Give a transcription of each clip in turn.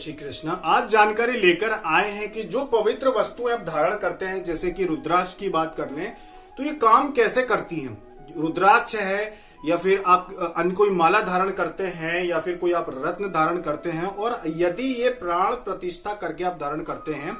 श्री कृष्ण। आज जानकारी लेकर आए हैं कि जो पवित्र वस्तुएं आप धारण करते हैं, जैसे कि रुद्राक्ष की बात कर लें तो ये काम कैसे करती हैं। रुद्राक्ष है या फिर आप अन्य कोई माला धारण करते हैं या फिर कोई आप रत्न धारण करते हैं, और यदि ये प्राण प्रतिष्ठा करके आप धारण करते हैं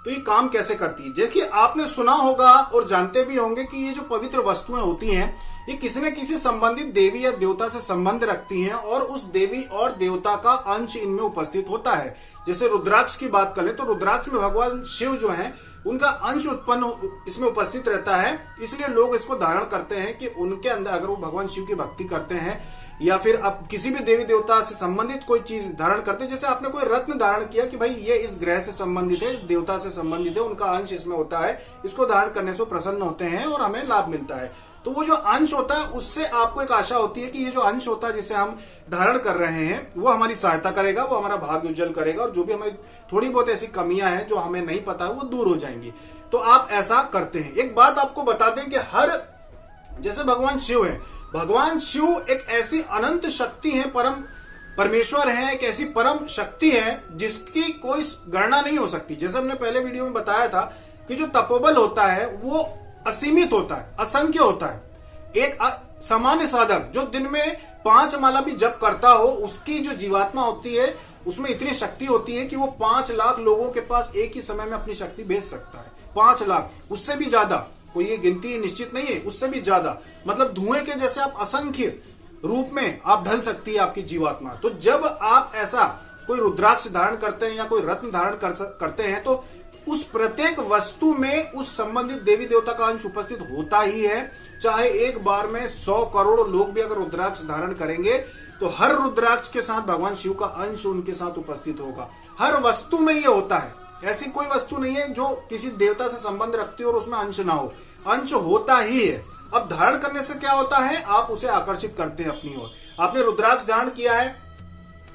तो ये काम कैसे करती है। देखिए, आपने सुना होगा और जानते भी होंगे कि ये जो पवित्र वस्तुएं होती हैं ये किसी न किसी संबंधित देवी या देवता से संबंध रखती हैं और उस देवी और देवता का अंश इनमें उपस्थित होता है। जैसे रुद्राक्ष की बात करें तो रुद्राक्ष में भगवान शिव जो हैं उनका अंश उत्पन्न इसमें उपस्थित रहता है, इसलिए लोग इसको धारण करते हैं कि उनके अंदर अगर वो भगवान शिव की भक्ति करते हैं या फिर आप किसी भी देवी देवता से संबंधित कोई चीज धारण करते हैं, जैसे आपने कोई रत्न धारण किया कि भाई ये इस ग्रह से संबंधित है, इस देवता से संबंधित है, उनका अंश इसमें होता है, इसको धारण करने से प्रसन्न होते हैं और हमें लाभ मिलता है। तो वो जो अंश होता है उससे आपको एक आशा होती है कि ये जो अंश होता है जिसे हम धारण कर रहे हैं वो हमारी सहायता करेगा, वो हमारा भाग्य उज्जवल करेगा और जो भी हमारी थोड़ी बहुत ऐसी कमियां हैं जो हमें नहीं पता है वो दूर हो जाएंगी। तो आप ऐसा करते हैं। एक बात आपको बता दें कि जैसे भगवान शिव है, भगवान शिव एक ऐसी अनंत शक्ति है, परम परमेश्वर है, एक ऐसी परम शक्ति है जिसकी कोई गणना नहीं हो सकती। जैसे हमने पहले वीडियो में बताया था कि जो तपोबल होता है वो असीमित होता है, असंख्य होता है। एक सामान्य साधक जो दिन में 5 माला भी जप करता हो, उसकी जो जीवात्मा होती है उसमें इतनी शक्ति होती है कि वो 5 लाख लोगों के पास एक ही समय में अपनी शक्ति भेज सकता है। 5 लाख, उससे भी ज्यादा, कोई ये गिनती निश्चित नहीं है, उससे भी ज्यादा, मतलब धुएं के जैसे आप असंख्य रूप में आप ढल सकती है आपकी जीवात्मा। तो जब आप ऐसा कोई रुद्राक्ष धारण करते हैं या कोई रत्न धारण करते हैं तो उस प्रत्येक वस्तु में उस संबंधित देवी देवता का अंश उपस्थित होता ही है। चाहे एक बार में 100 करोड़ लोग भी अगर रुद्राक्ष धारण करेंगे तो हर रुद्राक्ष के साथ भगवान शिव का अंश उनके साथ उपस्थित होगा। हर वस्तु में ये होता है, ऐसी कोई वस्तु नहीं है जो किसी देवता से संबंध रखती हो और उसमें अंश ना हो, अंश होता ही है। अब धारण करने से क्या होता है, आप उसे आकर्षित करते हैं अपनी ओर। आपने रुद्राक्ष धारण किया है,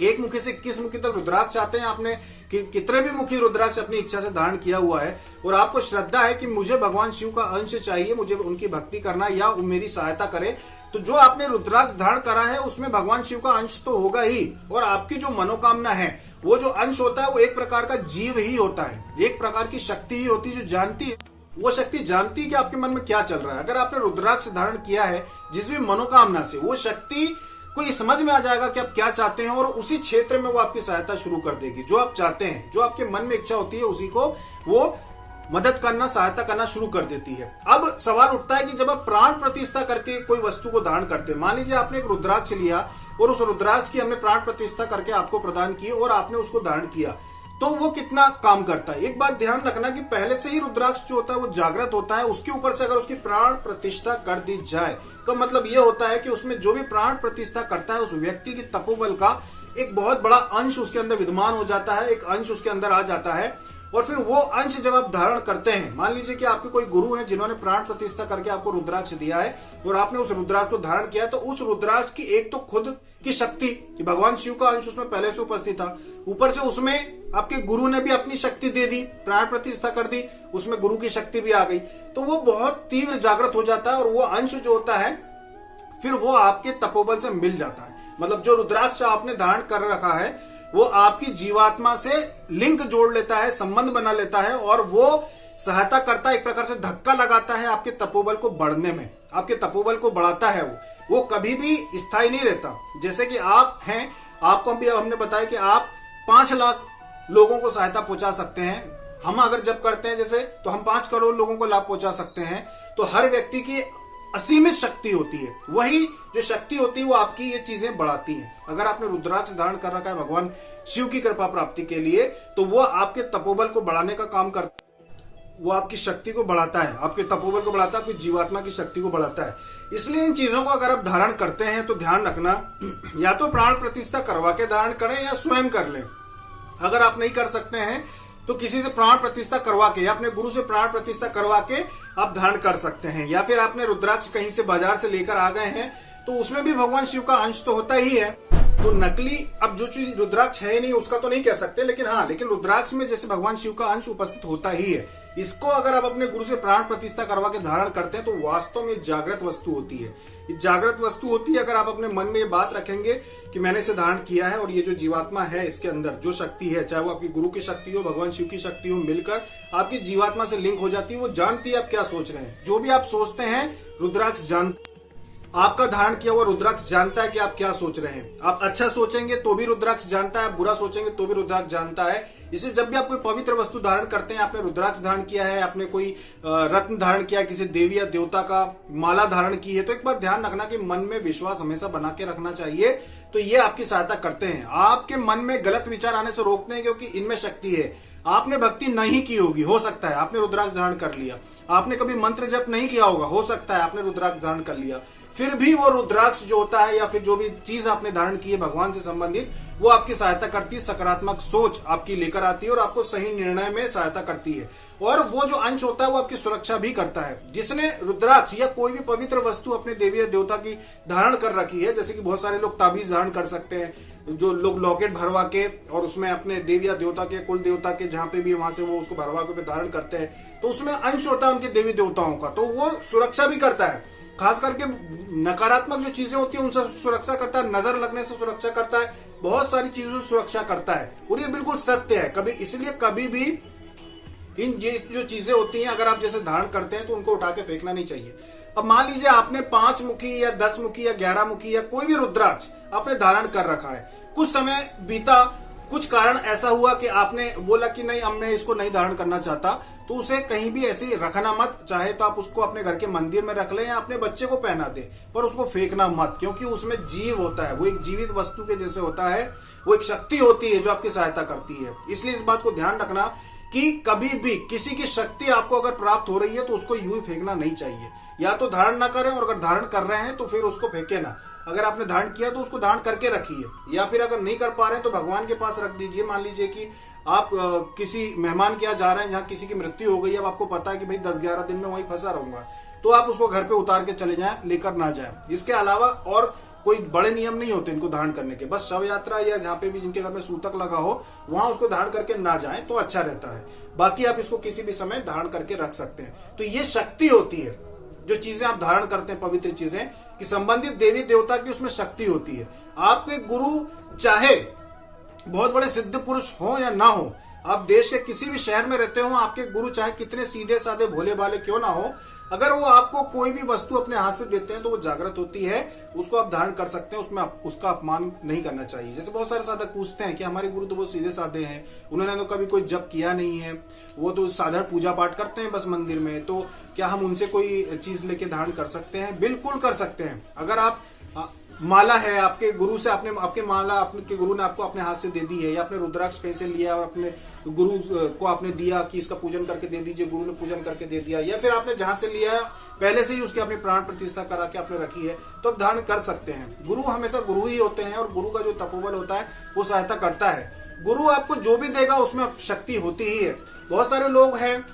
एक मुखी से 21 मुखी तक रुद्राक्ष आते हैं, आपने कितने भी मुखी रुद्राक्ष अपनी इच्छा से धारण किया हुआ है और आपको श्रद्धा है कि मुझे भगवान शिव का अंश चाहिए, मुझे उनकी भक्ति करना या वो मेरी सहायता करे, तो जो आपने रुद्राक्ष धारण करा है उसमें भगवान शिव का अंश तो होगा ही। और आपकी जो मनोकामना है, वो जो अंश होता है वो एक प्रकार का जीव ही होता है, एक प्रकार की शक्ति ही होती है जो जानती है, वो शक्ति जानती है कि आपके मन में क्या चल रहा है। अगर आपने रुद्राक्ष धारण किया है जिस भी मनोकामना से, वो शक्ति को ये समझ में आ जाएगा कि आप क्या चाहते हैं और उसी क्षेत्र में वो आपकी सहायता शुरू कर देगी। जो आप चाहते हैं, जो आपके मन में इच्छा होती है, उसी को वो मदद करना, सहायता करना शुरू कर देती है। अब सवाल उठता है कि जब आप प्राण प्रतिष्ठा करके कोई वस्तु को धारण करते हैं, मान लीजिए आपने एक रुद्राक्ष लिया और उस रुद्राक्ष की हमने प्राण प्रतिष्ठा करके आपको प्रदान की और आपने उसको धारण किया, तो वो कितना काम करता है। एक बात ध्यान रखना कि पहले से ही रुद्राक्ष जो होता है वो जागृत होता है, उसके ऊपर से अगर उसकी प्राण प्रतिष्ठा कर दी जाए तो मतलब ये होता है कि उसमें जो भी प्राण प्रतिष्ठा करता है उस व्यक्ति की तपोबल का एक बहुत बड़ा अंश उसके अंदर विद्यमान हो जाता है, एक अंश उसके अंदर आ जाता है। और फिर वो अंश जब आप धारण करते हैं, मान लीजिए कि आपके कोई गुरु हैं जिन्होंने प्राण प्रतिष्ठा करके आपको रुद्राक्ष दिया है और आपने उस रुद्राक्ष को धारण किया, तो उस रुद्राक्ष की एक तो खुद की शक्ति कि भगवान शिव का अंश उसमें पहले से उपस्थित था, ऊपर से उसमें आपके गुरु ने भी अपनी शक्ति दे दी, प्राण प्रतिष्ठा कर दी, उसमें गुरु की शक्ति भी आ गई, तो वो बहुत तीव्र जागृत हो जाता है और वो अंश जो होता है फिर वो आपके तपोबल से मिल जाता है। मतलब जो रुद्राक्ष आपने धारण कर रखा है वो आपकी जीवात्मा से लिंक जोड़ लेता है, संबंध बना लेता है और वो सहायता करता है, एक प्रकार से धक्का लगाता है आपके तपोबल को बढ़ने में, आपके तपोबल को बढ़ाता है। वो कभी भी स्थायी नहीं रहता। जैसे कि आप हैं, आपको भी हमने बताया कि आप 5 लाख लोगों को सहायता पहुंचा सकते हैं। हम अगर जब करते हैं जैसे, तो हम 5 करोड़ लोगों को लाभ पहुंचा सकते हैं। तो हर व्यक्ति की असीमित शक्ति होती है, वही जो शक्ति होती है वो आपकी ये चीजें बढ़ाती हैं। अगर आपने रुद्राक्ष धारण कर रखा है भगवान शिव की कृपा प्राप्ति के लिए, तो वो आपके तपोबल को बढ़ाने का काम करता है, वो आपकी शक्ति को बढ़ाता है, आपके तपोबल को बढ़ाता है, आपकी जीवात्मा की शक्ति को बढ़ाता है। इसलिए इन चीजों को अगर आप धारण करते हैं तो ध्यान रखना, या तो प्राण प्रतिष्ठा करवा के धारण करें या स्वयं कर लें। अगर आप नहीं कर सकते हैं तो किसी से प्राण प्रतिष्ठा करवा के या अपने गुरु से प्राण प्रतिष्ठा करवा के आप धारण कर सकते हैं। या फिर आपने रुद्राक्ष कहीं से बाजार से लेकर आ गए हैं तो उसमें भी भगवान शिव का अंश तो होता ही है। तो नकली, अब जो चीज रुद्राक्ष है नहीं उसका तो नहीं कह सकते, लेकिन हाँ, लेकिन रुद्राक्ष में जैसे भगवान शिव का अंश उपस्थित होता ही है। इसको अगर आप अपने गुरु से प्राण प्रतिष्ठा करवा के धारण करते हैं तो वास्तव में जागृत वस्तु होती है। ये जागृत वस्तु होती है। अगर आप अपने मन में ये बात रखेंगे कि मैंने इसे धारण किया है और ये जो जीवात्मा है इसके अंदर जो शक्ति है, चाहे वो आपकी गुरु की शक्ति हो, भगवान शिव की शक्ति हो, मिलकर आपकी जीवात्मा से लिंक हो जाती है। वो जानती है आप क्या सोच रहे हैं। जो भी आप सोचते हैं रुद्राक्ष आपका धारण किया हुआ रुद्राक्ष जानता है कि आप क्या सोच रहे हैं। आप अच्छा सोचेंगे तो भी रुद्राक्ष जानता है, बुरा सोचेंगे तो भी रुद्राक्ष जानता है। इसलिए जब भी आप कोई पवित्र वस्तु धारण करते हैं, आपने रुद्राक्ष धारण किया है, आपने कोई रत्न धारण किया, किसी देवी या देवता का माला धारण की है, तो एक बात ध्यान रखना कि मन में विश्वास हमेशा बना के रखना चाहिए। तो ये आपकी सहायता करते हैं, आपके मन में गलत विचार आने से रोकते हैं, क्योंकि इनमें शक्ति है। आपने भक्ति नहीं की होगी, हो सकता है आपने रुद्राक्ष धारण कर लिया, आपने कभी मंत्र जप नहीं किया होगा, हो सकता है आपने रुद्राक्ष धारण कर लिया, फिर भी वो रुद्राक्ष जो होता है या फिर जो भी चीज आपने धारण की है भगवान से संबंधित, वो आपकी सहायता करती है, सकारात्मक सोच आपकी लेकर आती है और आपको सही निर्णय में सहायता करती है। और वो जो अंश होता है वो आपकी सुरक्षा भी करता है। जिसने रुद्राक्ष या कोई भी पवित्र वस्तु अपने देवी या देवता की धारण कर रखी है, जैसे कि बहुत सारे लोग ताबीज धारण कर सकते हैं, जो लोग लॉकेट भरवा के और उसमें अपने देवी या देवता के, कुल देवता के जहां पे भी वहां से वो उसको भरवा के धारण करते हैं, तो उसमें अंश होता है उनके देवी देवताओं का, तो वो सुरक्षा भी करता है। खास करके नकारात्मक जो चीजें होती है उनसे सुरक्षा करता है, नजर लगने से सुरक्षा करता है, बहुत सारी चीजों से सुरक्षा करता है। और ये बिल्कुल सत्य है। कभी इसलिए कभी भी इन ये जो चीजें होती हैं अगर आप जैसे धारण करते हैं तो उनको उठा के फेंकना नहीं चाहिए। अब मान लीजिए आपने 5 मुखी या 10 मुखी या 11 मुखी या कोई भी रुद्राक्ष आपने धारण कर रखा है, कुछ समय बीता, कुछ कारण ऐसा हुआ कि आपने बोला कि नहीं अब मैं इसको नहीं धारण करना चाहता, तो उसे कहीं भी ऐसे रखना मत। चाहे तो आप उसको अपने घर के मंदिर में रख लें या अपने बच्चे को पहना दे, पर उसको फेंकना मत, क्योंकि उसमें जीव होता है, वो एक जीवित वस्तु के जैसे होता है, वो एक शक्ति होती है जो आपकी सहायता करती है। इसलिए इस बात को ध्यान रखना कि कभी भी किसी की शक्ति आपको अगर प्राप्त हो रही है तो उसको यूं ही फेंकना नहीं चाहिए। या तो धारण ना करें, और अगर धारण कर रहे हैं तो फिर उसको फेंके ना। अगर आपने धारण किया तो उसको धारण करके रखिए, या फिर अगर नहीं कर पा रहे हैं तो भगवान के पास रख दीजिए। मान लीजिए कि आप किसी मेहमान के यहाँ जा रहे हैं जहाँ किसी की मृत्यु हो गई, अब आपको पता है कि भाई 10-11 दिन में वहीं फंसा रहूंगा, तो आप उसको घर पे उतार के चले जाएं, लेकर ना जाएं। इसके अलावा और कोई बड़े नियम नहीं होते इनको धारण करने के। बस शव यात्रा या जहाँ पे भी जिनके घर में सूतक लगा हो वहां उसको धारण करके ना जाएं तो अच्छा रहता है। बाकी आप इसको किसी भी समय धारण करके रख सकते हैं। तो ये शक्ति होती है, जो चीजें आप धारण करते हैं पवित्र चीजें, कि संबंधित देवी देवता की उसमें शक्ति होती है। आपके गुरु चाहे बहुत बड़े सिद्ध पुरुष हो या ना हो, आप देश के किसी भी शहर में रहते हो, आपके गुरु चाहे कितने सीधे साधे भोले भाले क्यों ना हो, अगर वो आपको कोई भी वस्तु अपने हाथ से देते हैं तो वो जागृत होती है, उसको आप धारण कर सकते हैं, उसमें उसका अपमान नहीं करना चाहिए। जैसे बहुत सारे साधक पूछते हैं कि हमारे गुरु तो बहुत सीधे साधे हैं, उन्होंने तो कभी कोई जप किया नहीं है, वो तो साधारण पूजा पाठ करते हैं बस मंदिर में, तो क्या हम उनसे कोई चीज लेके धारण कर सकते हैं? बिल्कुल कर सकते हैं। अगर आप माला है आपके गुरु से, आपके माला आपके गुरु ने आपको अपने हाथ से दे दी है, या आपने रुद्राक्ष कहीं से लिया और अपने गुरु को आपने दिया कि इसका पूजन करके दे दीजिए, गुरु ने पूजन करके दे दिया, या फिर आपने जहां से लिया है पहले से ही उसकी अपनी प्राण प्रतिष्ठा करा के आपने रखी है, तो आप धारण कर सकते हैं। गुरु हमेशा गुरु ही होते हैं, और गुरु का जो तपोबल होता है वो सहायता करता है। गुरु आपको जो भी देगा उसमें शक्ति होती ही है। बहुत सारे लोग हैं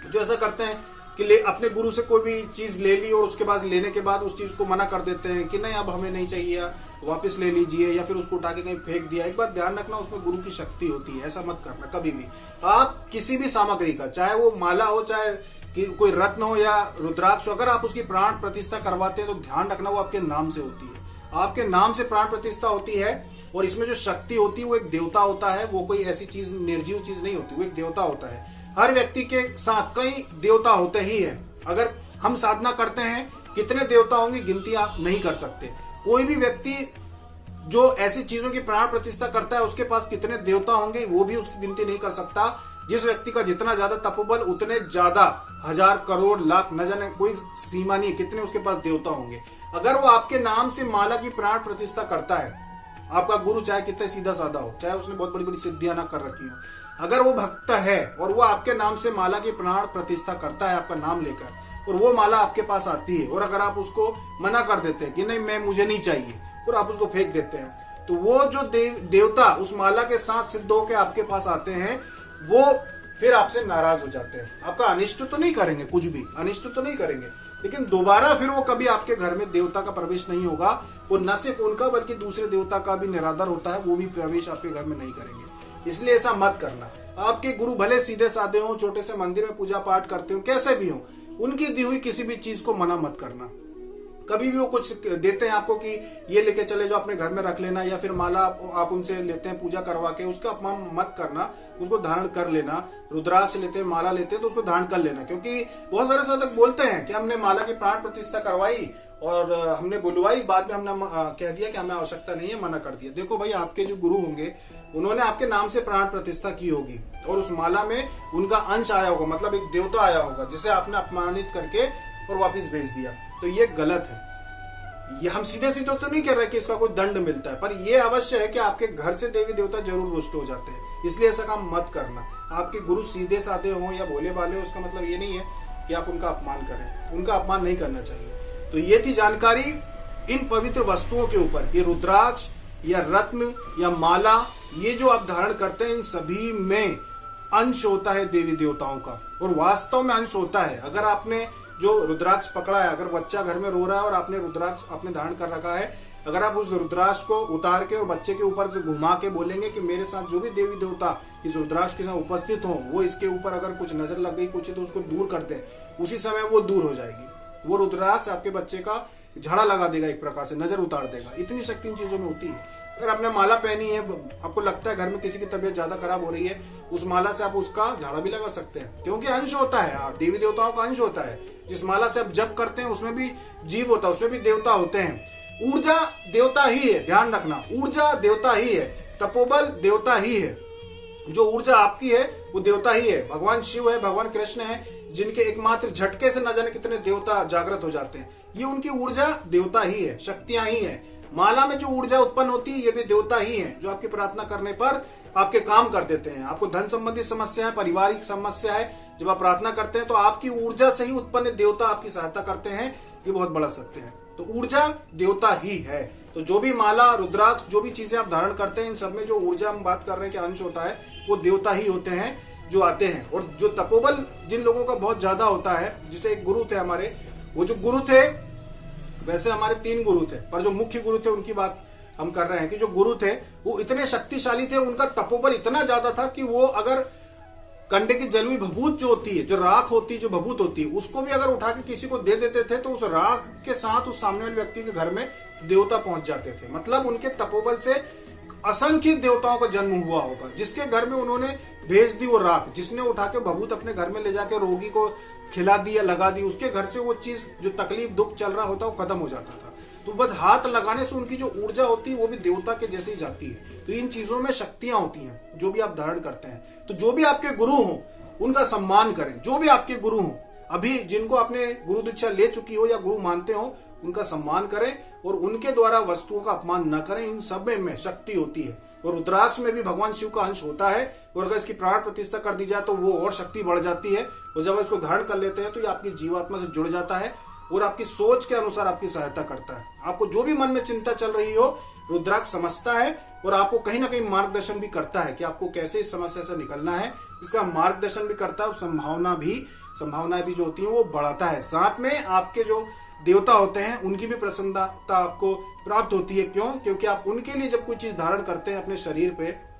जो ऐसा करते हैं कि अपने गुरु से कोई भी चीज ले ली और उसके बाद लेने के बाद उस चीज को मना कर देते हैं कि नहीं अब हमें नहीं चाहिए, वापस ले लीजिए, या फिर उसको उठा के कहीं फेंक दिया। एक बात ध्यान रखना, उसमें गुरु की शक्ति होती है, ऐसा मत करना कभी भी। आप किसी भी सामग्री का, चाहे वो माला हो, चाहे कि कोई रत्न हो या रुद्राक्ष, अगर आप उसकी प्राण प्रतिष्ठा करवाते हैं तो ध्यान रखना वो आपके नाम से होती है, आपके नाम से प्राण प्रतिष्ठा होती है। और इसमें जो शक्ति होती है वो एक देवता होता है, वो कोई ऐसी चीज निर्जीव चीज नहीं होती, वो एक देवता होता है। हर व्यक्ति के साथ कई देवता होते ही हैं। अगर हम साधना करते हैं, कितने देवता होंगे गिनती आप नहीं कर सकते। कोई भी व्यक्ति जो ऐसी चीजों की प्राण प्रतिष्ठा करता है उसके पास कितने देवता होंगे वो भी उसकी गिनती नहीं कर सकता। जिस व्यक्ति का जितना ज्यादा तपोबल उतने ज्यादा हजार करोड़ लाख, न जाने कोई सीमा नहीं है कितने उसके पास देवता होंगे। अगर वो आपके नाम से माला की प्राण प्रतिष्ठा करता है, आपका गुरु चाहे कितना सीधा साधा हो, चाहे उसने बहुत बड़ी बड़ी सिद्धियां ना कर रखी हो, अगर वो भक्त है और वो आपके नाम से माला की प्राण प्रतिष्ठा करता है आपका नाम लेकर, और वो माला आपके पास आती है, और अगर आप उसको मना कर देते हैं कि नहीं मुझे नहीं चाहिए, और आप उसको फेंक देते हैं, तो वो जो देवता उस माला के साथ सिद्ध होकर आपके पास आते हैं, वो फिर आपसे नाराज हो जाते हैं। आपका अनिष्ट तो नहीं करेंगे, कुछ भी अनिष्ट तो नहीं करेंगे, लेकिन दोबारा फिर वो कभी आपके घर में देवता का प्रवेश नहीं होगा। और न सिर्फ उनका बल्कि दूसरे देवता का भी निरादर होता है, वो भी प्रवेश आपके घर में नहीं करेंगे। इसलिए ऐसा मत करना। आपके गुरु भले सीधे साधे हो, छोटे से मंदिर में पूजा पाठ करते हो, कैसे भी हो, उनकी दी हुई किसी भी चीज को मना मत करना। कभी भी वो कुछ देते हैं आपको कि ये लेके चले जाओ, अपने घर में रख लेना, या फिर माला आप उनसे लेते हैं पूजा करवा के, उसका अपमान मत करना, उसको धारण कर लेना। रुद्राक्ष लेते हैं, माला लेते हैं तो उसको धारण कर लेना, क्योंकि बहुत सारे साधक बोलते हैं कि हमने माला की प्राण प्रतिष्ठा करवाई और हमने बुलवाई, बाद में हमने कह दिया कि हमें आवश्यकता नहीं है, मना कर दिया। देखो भाई, आपके जो गुरु होंगे उन्होंने आपके नाम से प्राण प्रतिष्ठा की होगी और उस माला में उनका अंश आया होगा, मतलब एक देवता आया होगा जिसे आपने अपमानित करके और वापस भेज दिया, तो ये गलत है। ये हम सीधे सीधे तो नहीं कह रहे कि इसका कोई दंड मिलता है, पर ये अवश्य है कि आपके घर से देवी देवता जरूर रुष्ट हो जाते हैं, इसलिए ऐसा काम मत करना। आपके गुरु सीधे साधे हो या भोले भाले हो, उसका मतलब ये नहीं है कि आप उनका अपमान करें, उनका अपमान नहीं करना चाहिए। तो ये थी जानकारी इन पवित्र वस्तुओं के ऊपर, ये रुद्राक्ष या रत्न या माला, ये जो आप धारण करते हैं, इन सभी में अंश होता है देवी देवताओं का, और वास्तव में अंश होता है। अगर आपने जो रुद्राक्ष पकड़ा है, अगर बच्चा घर में रो रहा है और आपने रुद्राक्ष आपने धारण कर रखा है, अगर आप उस रुद्राक्ष को उतार के और बच्चे के ऊपर से घुमा के बोलेंगे कि मेरे साथ जो भी देवी देवता इस रुद्राक्ष के साथ उपस्थित हो, वो इसके ऊपर अगर कुछ नजर लग गई कुछ, तो उसको दूर कर दे, उसी समय वो दूर हो जाएगी। वो रुद्राक्ष आपके बच्चे का झड़ा लगा देगा, एक प्रकार से नजर उतार देगा। इतनी शक्ति इन चीजों में होती है। अगर आपने माला पहनी है, आपको लगता है घर में किसी की तबीयत ज्यादा खराब हो रही है, उस माला से आप उसका झाड़ा भी लगा सकते हैं, क्योंकि अंश होता है, देवी देवताओं का अंश होता है। जिस माला से आप जप करते हैं उसमें भी जीव होता है, उसमें भी देवता होते हैं। ऊर्जा देवता ही है, ध्यान रखना, ऊर्जा देवता ही है, तपोबल देवता ही है। जो ऊर्जा आपकी है वो देवता ही है। भगवान शिव है, भगवान कृष्ण है, जिनके एकमात्र झटके से न जाने कितने देवता जागृत हो जाते हैं। ये उनकी ऊर्जा देवता ही है, शक्तियां ही है। माला में जो ऊर्जा उत्पन्न होती है, ये भी देवता ही है, जो आपकी प्रार्थना करने पर आपके काम कर देते हैं। आपको धन संबंधी समस्या है, पारिवारिक समस्या है, जब आप प्रार्थना करते हैं तो आपकी ऊर्जा से ही उत्पन्न देवता आपकी सहायता करते हैं। ये बहुत बड़ा सत्य है। तो ऊर्जा देवता ही है। तो जो भी माला, रुद्राक्ष, जो भी चीजें आप धारण करते हैं, इन सब में जो ऊर्जा हम बात कर रहे हैं कि अंश होता है, वो देवता ही होते हैं जो आते हैं। और जो तपोबल जिन लोगों का बहुत ज्यादा होता है, जैसे एक गुरु थे हमारे, वो जो गुरु थे, वैसे हमारे 3 गुरु थे, पर जो मुख्य गुरु थे उनकी बात हम कर रहे हैं कि जो गुरु थे वो इतने शक्तिशाली थे, उनका तपोबल इतना ज्यादा था कि वो अगर कंडे की जली हुई भभूत जो होती है, जो राख होती है, जो भभूत होती है, उसको भी अगर उठा के किसी को दे देते थे तो उस राख के साथ उस सामने वाले व्यक्ति के घर में देवता पहुंच जाते थे। मतलब उनके तपोबल से असंख्य देवताओं का जन्म हुआ होगा। जिसके घर में उन्होंने भेज दी वो राख, जिसने उठा के भभूत अपने घर में ले जाके रोगी को खिला दी या लगा दी, उसके घर से वो चीज, जो तकलीफ दुख चल रहा होता, वो खत्म हो जाता था। तो बस हाथ लगाने से उनकी जो ऊर्जा होती है वो भी देवता के जैसे ही जाती है। तो इन चीजों में शक्तियां होती हैं जो भी आप धारण करते हैं। तो जो भी आपके गुरु हो उनका सम्मान करें, जो भी आपके गुरु हो, अभी जिनको आपने गुरु दीक्षा ले चुकी हो या गुरु मानते हो, उनका सम्मान करें और उनके द्वारा वस्तुओं का अपमान न करें। इन सब में शक्ति होती है और रुद्राक्ष में भी भगवान शिव का अंश होता है, और अगर इसकी प्राण प्रतिष्ठा कर दी जाए तो वो और शक्ति बढ़ जाती है। और जब इसको धारण कर लेते हैं तो ये आपकी जीवात्मा से जुड़ जाता है और आपकी सोच के अनुसार आपकी सहायता करता है। आपको जो भी मन में चिंता चल रही हो, रुद्राक्ष समझता है और आपको कहीं ना कहीं मार्गदर्शन भी करता है कि आपको कैसे इस समस्या से निकलना है। इसका मार्गदर्शन भी करता है और संभावनाएं भी जो होती हैं वो बढ़ाता है। साथ में आपके जो देवता होते हैं उनकी भी प्रसन्नता आपको प्राप्त होती है। क्यों? क्योंकि आप उनके लिए जब कोई चीज धारण करते हैं अपने शरीर पे,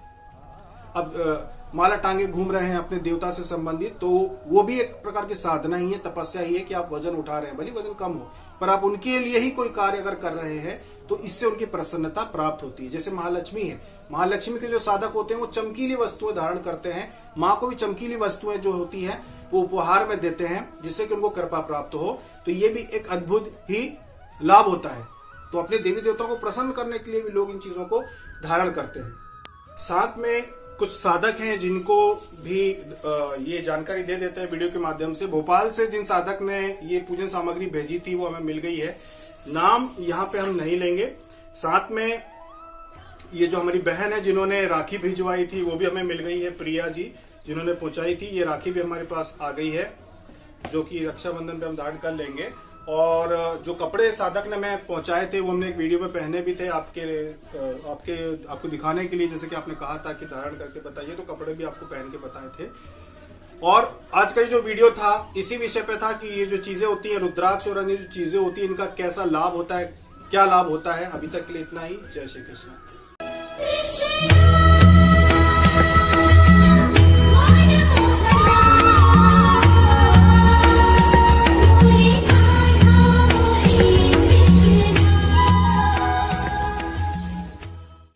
अब माला टांगे घूम रहे हैं अपने देवता से संबंधित, तो वो भी एक प्रकार की साधना ही है, तपस्या ही है कि आप वजन उठा रहे हैं, भले वजन कम हो, पर आप उनके लिए ही कोई कार्य अगर कर रहे हैं तो इससे उनकी प्रसन्नता प्राप्त होती है। जैसे महालक्ष्मी है, महालक्ष्मी के जो साधक होते हैं वो चमकीली वस्तुएं धारण करते हैं। माँ को भी चमकीली वस्तुएं जो होती है वो उपहार में देते हैं जिससे कि उनको कृपा प्राप्त हो। तो ये भी एक अद्भुत ही लाभ होता है। तो अपने देवी देवताओं को प्रसन्न करने के लिए भी लोग इन चीजों को धारण करते हैं। साथ में कुछ साधक हैं जिनको भी ये जानकारी दे देते हैं वीडियो के माध्यम से। भोपाल से जिन साधक ने ये पूजन सामग्री भेजी थी वो हमें मिल गई है, नाम यहाँ पे हम नहीं लेंगे। साथ में ये जो हमारी बहन है जिन्होंने राखी भिजवाई थी वो भी हमें मिल गई है, प्रिया जी जिन्होंने पहुंचाई थी। ये राखी भी हमारे पास आ गई है जो कि रक्षाबंधन पे हम धारण कर लेंगे। और जो कपड़े साधक ने मैं पहुंचाए थे वो हमने एक वीडियो में पहने भी थे आपको दिखाने के लिए, जैसे कि आपने कहा था कि धारण करके बताइए, तो कपड़े भी आपको पहन के बताए थे। और आज का जो वीडियो था इसी विषय पे था कि ये जो चीजें होती है रुद्राक्ष और अन्य जो चीजें होती है इनका कैसा लाभ होता है, क्या लाभ होता है। अभी तक के लिए इतना ही। जय श्री कृष्ण।